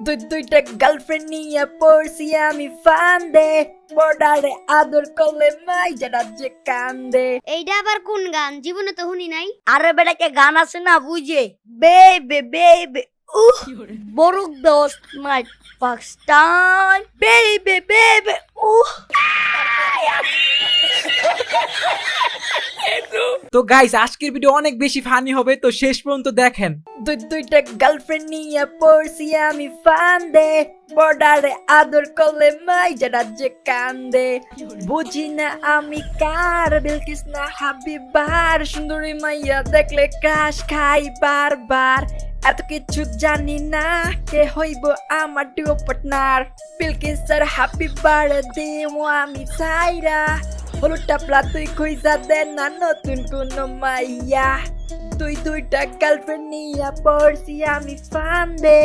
দুইটা গার্লফ্রেন্ড নিয়ে পড়ছি আমি ফান্দে, বর্ডারে আদর করলে মাই যারা যে কান্দে। এইটা আবার কোন গান? জীবনে তো শুনি নাই। আরে বেটাকে গান আছে না বুঝে, বেবে বেবে উহ বরুক দোস্ত মাই পাকিস্তান বেবে বেবে উহ। তো গাইস আজকের ভিডিও অনেক বেশি ফানি হবে, তো শেষ পর্যন্ত দেখেন। দুইটা গার্লফ্রেন্ড নিয়ে পড়ছি আমি ফান্দে, বর্ডারে আদর করলে মাই যারা যে কান্দে। বুঝি না আমি কার, বিলকিস না হাবিবার, সুন্দরী মাইয়া দেখলে ক্রাশ খাই বারবার। এত কিছু জানি না কে হইব আমার ডিও পার্টনার, বিলকিস আর হাবিবার দেবো আমি চাইরা। হলুদ টাপলা তুই খুঁজা দে না নতুন কোন মাইয়া। দুইটা গার্লফ্রেন্ড নিয়ে পড়ছি আমি ফান্দে,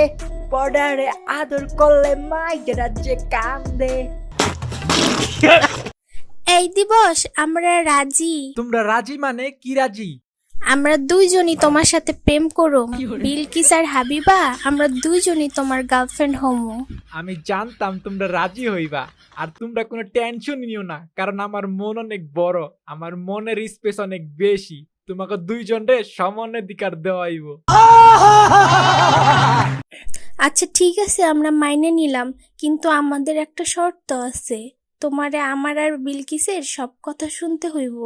বর্ডারে আদর করলে মাইয়েরা যে কান্দে। এই দিবস আমরা রাজি। তোমরা রাজি মানে কি রাজি? আমরা দুইজনই তোমার সাথে প্রেম করো, বিলকিস আর হাবিবা। আমরা দুইজনই তোমার গার্লফ্রেন্ড হমু। আমি জানতাম তোমরা রাজি হইবা, আর তোমরা কোনো টেনশন নিও না, কারণ আমার মন অনেক বড়, আমার মনের স্পেস অনেক বেশি। তোমাকে দুইজনরে সমান অধিকার দেওয়াইব। আচ্ছা ঠিক আছে, আমরা মাইনে নিলাম, কিন্তু আমাদের একটা শর্ত আছে। তোমারে আমার আর বিলকিসের সব কথা শুনতে হইব।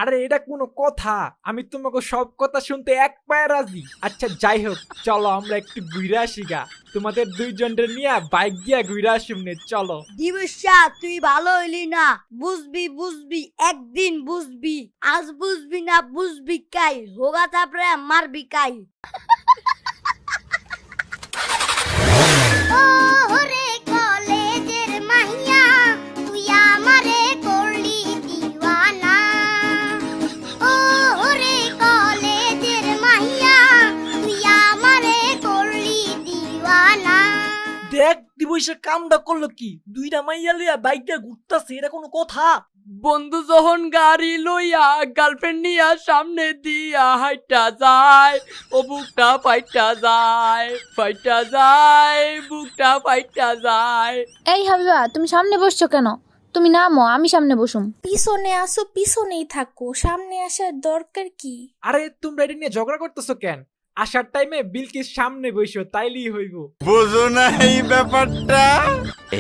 আরে এটা কোনো কথা? আমি তোমাকে সব কথা শুনতে এক পায়ে রাজি। আচ্ছা যাই হোক, চলো আমরা একটু ঘুরে আসি গা। তোমাদের দুইজনের নিয়ে বাইক দিয়া ঘুরে আসুমনে, চলো। দিবসা তুই ভালো হইলি না, বুঝবি একদিন বুঝবি, আজ বুঝবি না বুঝবি কাই, হোগা তারপরে মারবি কাই। ওরে কলেজের মাহিয়া, তুই আমারে করলি দিওয়ানা। ওরে কলেজের মাহিয়া, তুই আমারে করলি দিওয়ানা। দেখ দিবসে কামটা করলো কি, দুইটা মাইয়া লইয়া বাইকটা ঘুরতাছে, এটা কোনো কথা? বন্ধু যখন গাড়ি লইয়া গার্লফ্রেন্ড নিয়া সামনে দিয়া হাইটা যায়, ও বুকটা ফাইটা যায়, বুকটা ফাইটা যায়। এই হাবিবা, তুমি সামনে বসছো কেন? তুমি নামো, আমি সামনে বসুম। পিছনে আসো, পিছনেই থাকো, সামনে আসার দরকার কি? আরে তোমরা এটা নিয়ে ঝগড়া করতেছো কেন? আসার টাইমে বিলকিস সামনে বসো, তাইলেই হইব। বুঝো না এই ব্যাপারটা?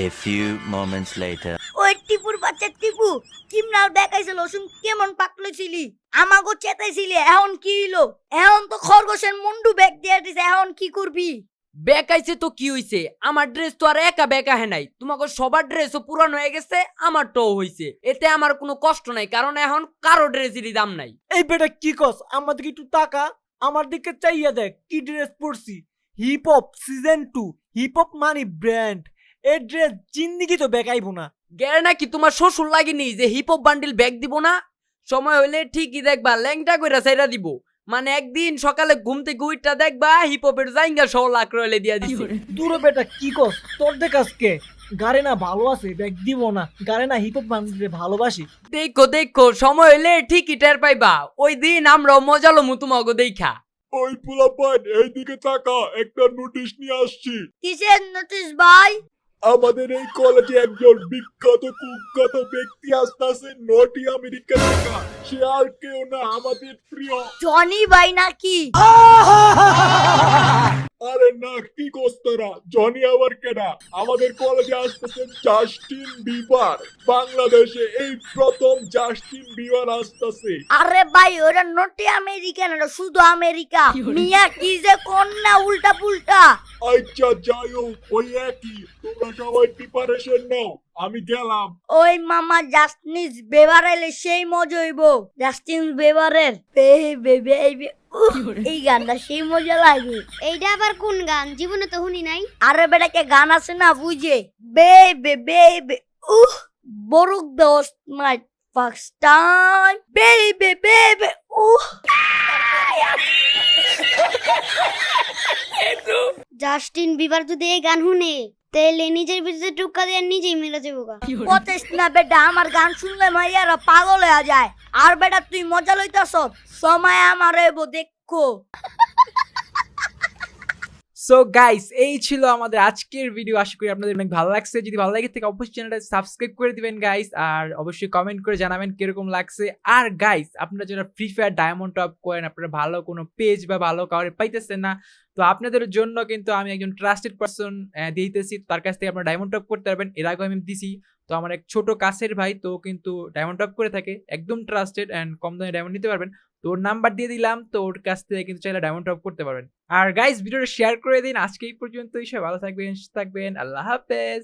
A few moments later. ওই টিপুর বাচ্চা টিপু, কিমনাল দেখাইছিল শুন কেমন পাকলো ছিলি, আমাগো চেতাইছিলি, এখন কি হইলো? এখন তো খরগোশের মুন্ডু ব্যাগ দিয়ে দিছে, এখন কি করবি? বেকাইছে তো কি হইছে? আমার ড্রেস তো আর একা বেকা হে নাই, তোমাকে সবার ড্রেসও পুরান হয়ে গেছে, আমারটাও হইছে। এতে আমার কোনো কষ্ট নাই, কারণ এখন কারো ড্রেসেরই দাম নাই। এই বেটা কি কস? আমার দিকে একটু তাকা, আমার দিকে চাইয়া দেখ কি ড্রেস পরছি। Hip hop season 2, hip hop মানে ব্র্যান্ড। এই ড্রেস জিন্দিগি তো বেকাইবো না। গেরে নাকি তোমার শ্বশুর লাগেনি যে হিপ হপ বান্ডিল ব্যাগ দিব না? সময় হইলে ঠিকই দেখবা ল্যাংটা কইরা সাইরা দিব। মানে একদিন সকালে ঘুম থেকে উইঠটা দেখবা হিপ হপের জাইঙ্গা 100 লাখ রইলে দিয়া দিছে। দূরে বেটা কি কস? তোর দেখ আজকে গাড়ি না ভালো আছে, ব্যাগ দিব না। গাড়ি না হিপ হপ বান্ধে ভালোবাসি। দেখো সময় হইলে ঠিকই টের পাইবা। ওই দিন আমরাও মজা লমু তোমাকে দেখা। ওই পোলাপান এইদিকে তাকা, একটা নোটিশ নিয়ে আসছি। কিসের নোটিশ ভাই? আমাদের এই কলেজে একজন বিখ্যাত কুখ্যাত ব্যক্তি আসতেছে নটি আমেরিকা থেকে। সে আর কেউ না, আমাদের প্রিয় জনি ভাই নাকি? আরে না, কি কস্তরা, জনি আবার কেডা? আমাদের কলেজে আসতেছে জাস্টিন বিবার। বাংলাদেশে এই প্রথম জাস্টিন বিবার আসতেছে। আরে ভাই ওরা নটি আমেরিকা না, শুধু আমেরিকা। মিয়া কি যে কোন না উল্টা পুল্টা। আচ্ছা যাই হোক, ওই একই, তোমরা সবাই প্রিপারেশন নাও, আমি গেলাম। ওই মামা জাস্টিন বেবার এলে সেই মজা হইব। জাস্টিন বেবারের বেবে বেবে এই গানটা সেই মজা লাগে। এইটা আবার কোন গান? জীবনে তো শুনি নাই। আরে বেটাকে গান আছে না বুঝে, বেবে বেবে উহ বরুক দোস্ত মাই পাকিস্তান বেবে বেবে উহ। জাস্টিন বিবার যদি এই গান শুনে, তাহলে নিজের ভিতরে টুকা দিয়ে নিজেই মিলে যাবো গা। পতেস না বেটা, আমার গান শুনলে মাইয়ারা পাগল হয়ে যায়। আর বেটা তুই মজা লইতাছ, সময় আমার এবো দেখো। সো গাইস এই ছিল আমাদের আজকের ভিডিও। আশা করি আপনাদের অনেক ভালো লাগছে। যদি ভালো লাগে থাকে অবশ্যই চ্যানেলটা সাবস্ক্রাইব করে দিবেন গাইস, আর অবশ্যই কমেন্ট করে জানাবেন কিরকম লাগছে। আর গাইস আপনারা যারা ফ্রি ফায়ার ডায়মন্ড টপ করেন, আপনারা ভালো কোনো পেজ বা ভালো কাউরে পাইতেছেন না, তো আপনাদের জন্য কিন্তু আমি একজন ট্রাস্টেড পারসন দিতেছি, তার কাছ থেকে আপনারা ডায়মন্ড টপ করতে পারবেন। এর আগে আমি দিছি, তো আমার এক ছোট কাছের ভাই তো কিন্তু ডায়মন্ড টপ করে থাকে, একদম ট্রাস্টেড অ্যান্ড কম দামে ডায়মন্ড নিতে পারবেন। তো ওর নাম্বার দিয়ে দিলাম, তো ওর কাছ থেকে কিন্তু চাইলে ডায়মন্ড টপ করতে পারবেন। আর গাইস ভিডিওটা শেয়ার করে দিন। আজকে এই পর্যন্তই, সবাই ভালো থাকবেন, সুস্থ থাকবেন, আল্লাহ হাফেজ।